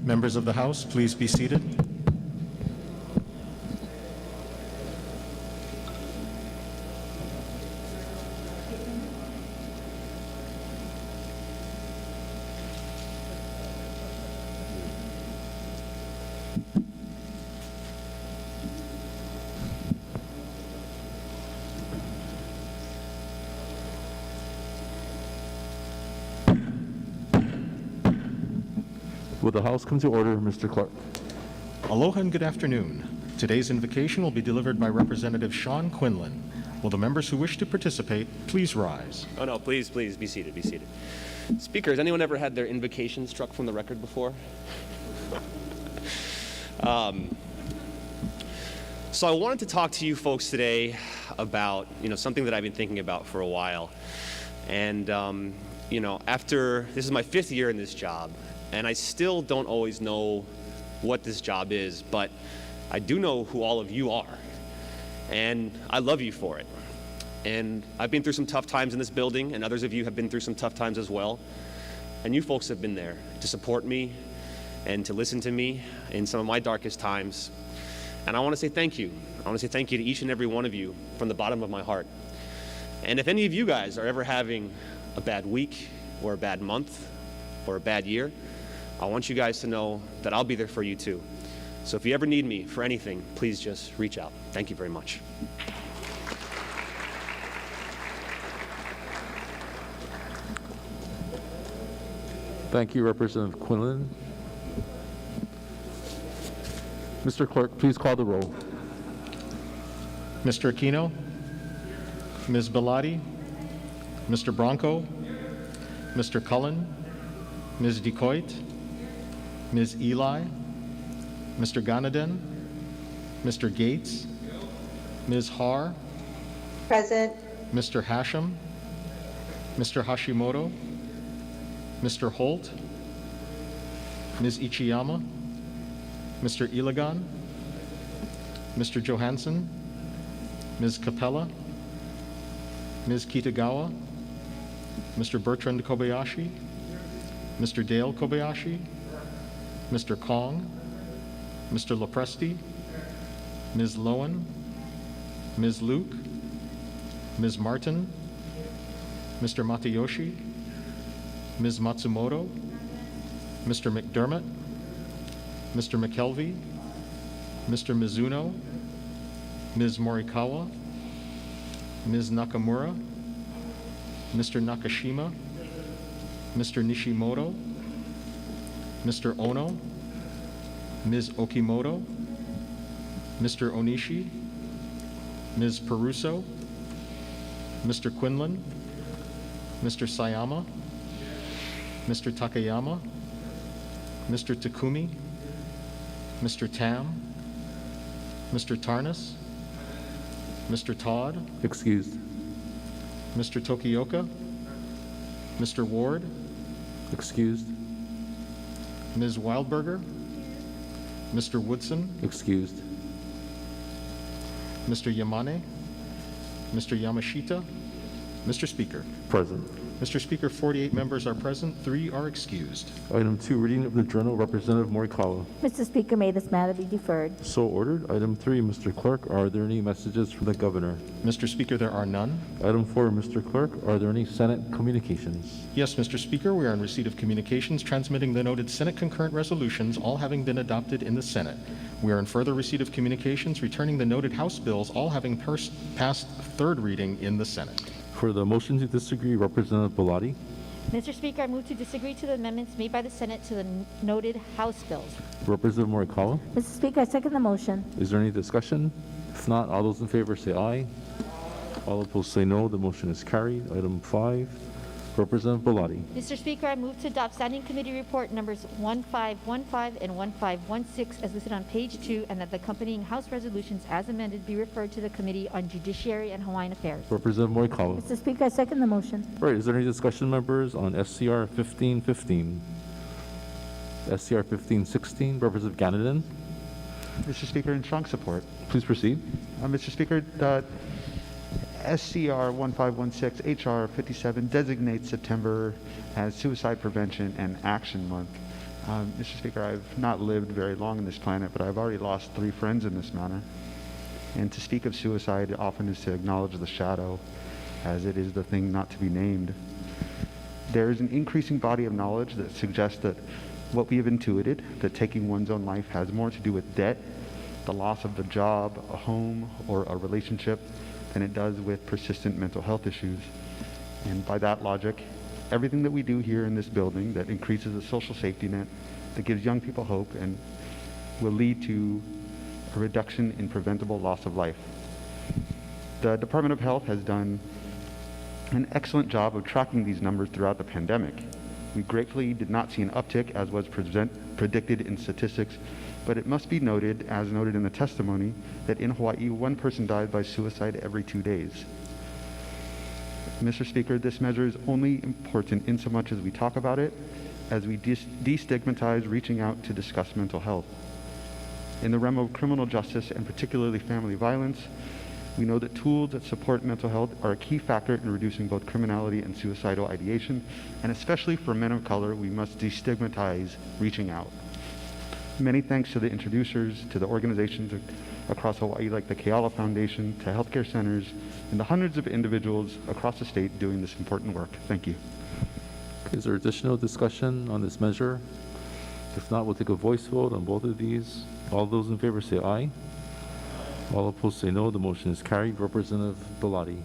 Members of the House, please be seated. Will the House come to order, Mr. Clark? Aloha and good afternoon. Today's invocation will be delivered by Representative Sean Quinlan. Will the members who wish to participate please rise? Oh, no, please, be seated, be seated. Speaker, has anyone ever had their invocation struck from the record before? So I wanted to talk to you folks today about, something that I've been thinking about for a while. And, this is my 5th year in this job, and I still don't always know what this job is, but I do know who all of you are, and I love you for it. And I've been through some tough times in this building, and others of you have been through some tough times as well. And you folks have been there to support me and to listen to me in some of my darkest times. And I want to say thank you. I want to say thank you to each and every one of you from the bottom of my heart. And if any of you guys are ever having a bad week or a bad month or a bad year, I want you guys to know that I'll be there for you too. So if you ever need me for anything, please just reach out. Thank you very much. Thank you, Representative Quinlan. Mr. Clerk, please call the roll. Mr. Aquino, Ms. Bellotti, Mr. Bronco, Mr. Cullen, Ms. DeCoit, Ms. Eli, Mr. Ganaden, Mr. Gates, Ms. Har, Present. Mr. Hashem, Mr. Hashimoto, Mr. Holt, Ms. Ichiyama, Mr. Iligan, Mr. Johansson, Ms. Capella, Ms. Kitagawa, Mr. Bertrand Kobayashi, Mr. Dale Kobayashi, Mr. Kong, Mr. Lopresti, Ms. Lowen, Ms. Luke, Ms. Martin, Mr. Matayoshi, Ms. Matsumoto, Mr. McDermott, Mr. McKelvey, Mr. Mizuno, Ms. Morikawa, Ms. Nakamura, Mr. Nakashima, Mr. Nishimoto, Mr. Ono, Ms. Okimoto, Mr. Onishi, Ms. Peruso, Mr. Quinlan, Mr. Sayama, Mr. Takayama, Mr. Takumi, Mr. Tam, Mr. Tarnas, Mr. Todd, Excused. Mr. Tokioka, Mr. Ward, Excused. Ms. Wildberger, Mr. Woodson, Excused. Mr. Yamane, Mr. Yamashita, Mr. Speaker. Present. Mr. Speaker, 48 members are present, 3 are excused. Item 2, reading of the Journal, Representative Morikawa. Mr. Speaker, may this matter be deferred. So ordered. Item 3, Mr. Clerk, are there any messages from the Governor? Mr. Speaker, there are none. Item 4, Mr. Clerk, are there any Senate communications? Yes, Mr. Speaker, we are in receipt of communications transmitting the noted Senate concurrent resolutions, all having been adopted in the Senate. We are in further receipt of communications returning the noted House bills, all having passed third reading in the Senate. For the motion to disagree, Representative Bellotti. Mr. Speaker, I move to disagree to the amendments made by the Senate to the noted House bills. Representative Morikawa. Mr. Speaker, I second the motion. Is there any discussion? If not, all those in favor say aye. All opposed say no. The motion is carried. Item 5, Representative Bellotti. Mr. Speaker, I move to adopt Standing Committee Report numbers 1515 and 1516 as listed on page 2, and that the accompanying House resolutions as amended be referred to the Committee on Judiciary and Hawaiian Affairs. Representative Morikawa. Mr. Speaker, I second the motion. Right, is there any discussion, members, on SCR 1515? SCR 1516, Representative Ganaden. Mr. Speaker, in strong support. Please proceed. Mr. Speaker, SCR 1516 HR 57 designates September as Suicide Prevention and Action Month. Mr. Speaker, I've not lived very long on this planet, but I've already lost 3 friends in this manner. And to speak of suicide often is to acknowledge the shadow, as it is the thing not to be named. There is an increasing body of knowledge that suggests that what we have intuited, that taking one's own life has more to do with debt, the loss of the job, a home, or a relationship, than it does with persistent mental health issues. And by that logic, everything that we do here in this building that increases the social safety net, that gives young people hope, and will lead to a reduction in preventable loss of life. The Department of Health has done an excellent job of tracking these numbers throughout the pandemic. We gratefully did not see an uptick as was predicted in statistics, but it must be noted, as noted in the testimony, that in Hawaii, 1 person died by suicide every 2 days. Mr. Speaker, this measure is only important in so much as we talk about it, as we destigmatize reaching out to discuss mental health. In the realm of criminal justice, and particularly family violence, we know that tools that support mental health are a key factor in reducing both criminality and suicidal ideation, and especially for men of color, we must destigmatize reaching out. Many thanks to the introducers, to the organizations across Hawaii like the Keala Foundation, to healthcare centers, and the hundreds of individuals across the state doing this important work. Thank you. Is there additional discussion on this measure? If not, we'll take a voice vote on both of these. All those in favor say aye. All opposed say no. The motion is carried. Representative Belatti.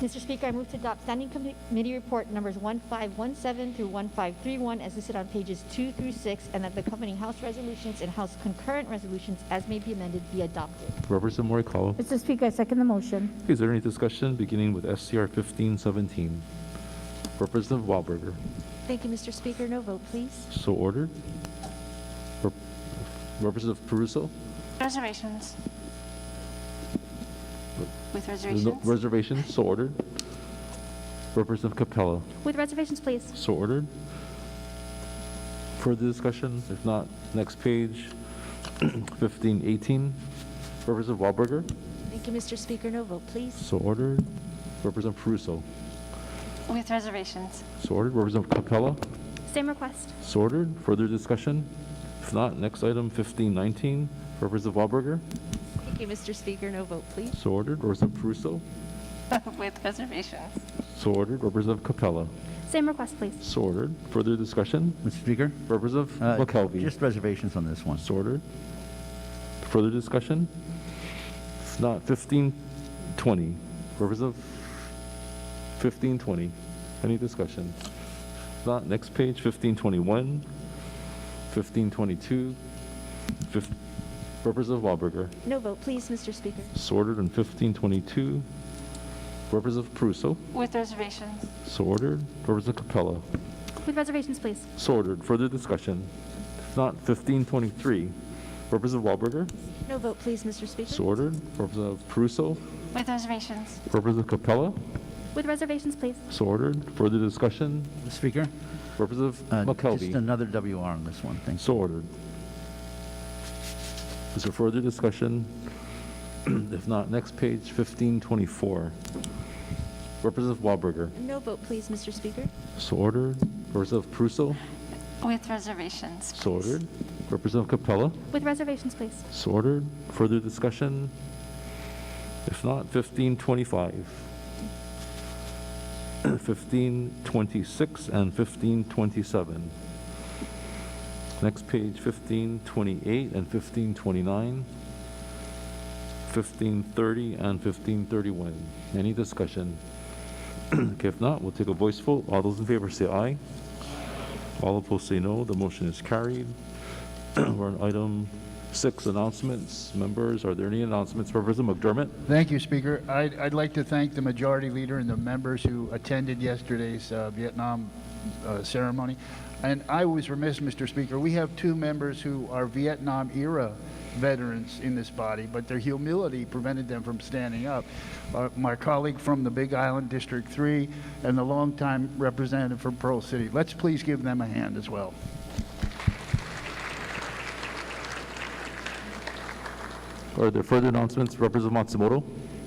Mr. Speaker, I move to adopt Standing Committee Report numbers 1517 through 1531 as listed on pages 2 through 6, and that the accompanying House resolutions and House concurrent resolutions as may be amended be adopted. Representative Morikawa. Mr. Speaker, I second the motion. Is there any discussion beginning with SCR 1517? Representative Wahlberger. Thank you, Mr. Speaker. No vote, please. So ordered. Representative Peruso. Reservations. With There's reservations? no reservations. So ordered. Representative Capella. With reservations, please. So ordered. Further discussion? If not, next page. 1518. Representative Wahlberger. Thank you, Mr. Speaker. No vote, please. So ordered. Representative Peruso. With reservations. So ordered. Representative Capella. Same request. So ordered. Further discussion? If not, next item, 1519. Representative Wahlberger. Thank you, Mr. Speaker. No vote, please. So ordered. Representative Peruso. With reservations. So ordered. Representative Capella. Same request, please. So ordered. Further discussion? Mr. Speaker? Representative McKelvey. Just reservations on this one. So ordered. Further discussion? If not, 1520. Representative 1520. Any discussion? If not, next page, 1521, 1522. Representative Wahlberger. No vote, please, Mr. Speaker. So ordered in 1522. Representative Peruso. With reservations. So ordered. Representative Capella. With reservations, please. So ordered. Further discussion? If not, 1523. Representative Wahlberger. No vote, please, Mr. Speaker. So ordered. Representative Peruso. With reservations. Representative Capella. With reservations, please. So ordered. Further discussion? Mr. Speaker? Representative Just McKelvey. another WR on this one. Thank you. So ordered. Is there further discussion? If not, next page, 1524. Representative Wahlberger. No vote, please, Mr. Speaker. So ordered. Representative Peruso. With reservations. So ordered. Representative Capella. With reservations, please. So ordered. Further discussion? If not, 1525. 1526 and 1527. Next page, 1528 and 1529. 1530 and 1531. Any discussion? Okay, if not, we'll take a voice vote. All those in favor say aye. All opposed say no. The motion is carried. We're on item 6, announcements. Members, are there any announcements? Representative McDermott. Thank you, Speaker. I'd like to thank the Majority Leader and the members who attended yesterday's Vietnam ceremony. And I was remiss, Mr. Speaker, we have 2 members who are Vietnam-era veterans in this body, but their humility prevented them from standing up. My colleague from the Big Island, District 3, and the longtime representative from Pearl City. Let's please give them a hand as well. Are there further announcements? Representative Matsumoto.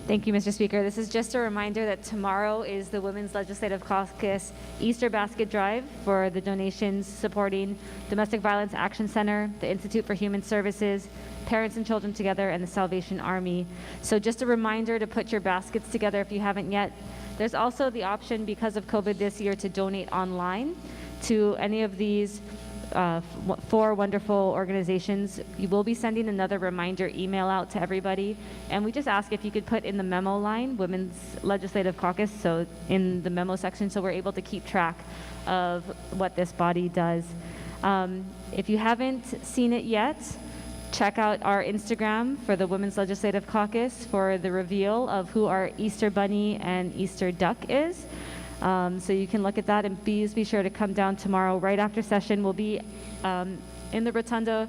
Thank you, Mr. Speaker. This is just a reminder that tomorrow is the Women's Legislative Caucus Easter Basket Drive for the donations supporting Domestic Violence Action Center, the Institute for Human Services, Parents and Children Together, and the Salvation Army. So just a reminder to put your baskets together if you haven't yet. There's also the option, because of COVID this year, to donate online to any of these 4 wonderful organizations. You will be sending another reminder email out to everybody, and we just ask if you could put in the memo line, Women's Legislative Caucus, so in the memo section, so we're able to keep track of what this body does. If you haven't seen it yet, check out our Instagram for the Women's Legislative Caucus for the reveal of who our Easter Bunny and Easter Duck is. So you can look at that, and please be sure to come down tomorrow right after session. We'll be in the rotunda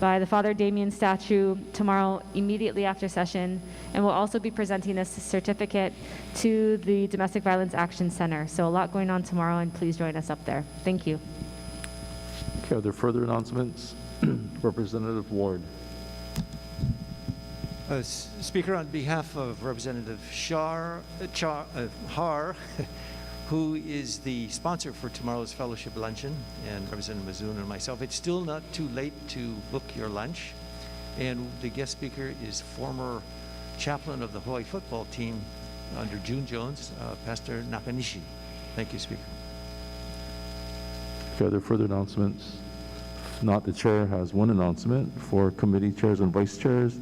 by the Father Damien statue tomorrow immediately after session, and we'll also be presenting a certificate to the Domestic Violence Action Center. So a lot going on tomorrow, and please join us up there. Thank you. Okay, are there further announcements? Representative Ward. Speaker, on behalf of Representative Har, who is the sponsor for tomorrow's fellowship luncheon, and Representative Mazoon and myself, it's still not too late to book your lunch. And the guest speaker is former chaplain of the Hawaii football team under June Jones, Pastor Nakanishi. Thank you, Speaker. Okay, are there further announcements? If not, the chair has one announcement for committee chairs and vice chairs.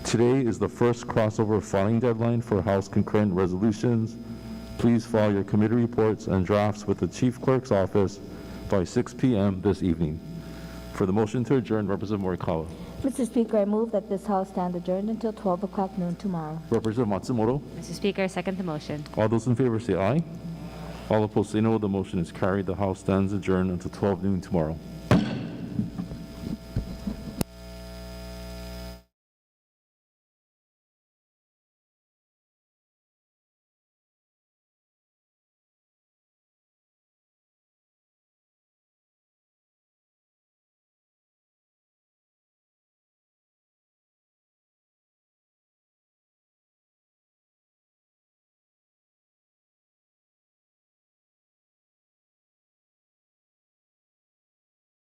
Today is the first crossover filing deadline for House concurrent resolutions. Please file your committee reports and drafts with the Chief Clerk's office by 6 p.m. this evening. For the motion to adjourn, Representative Morikawa. Mr. Speaker, I move that this House stand adjourned until 12 o'clock noon tomorrow. Representative Matsumoto. Mr. Speaker, I second the motion. All those in favor say aye. All opposed say no. The motion is carried. The House stands adjourned until 12 noon tomorrow.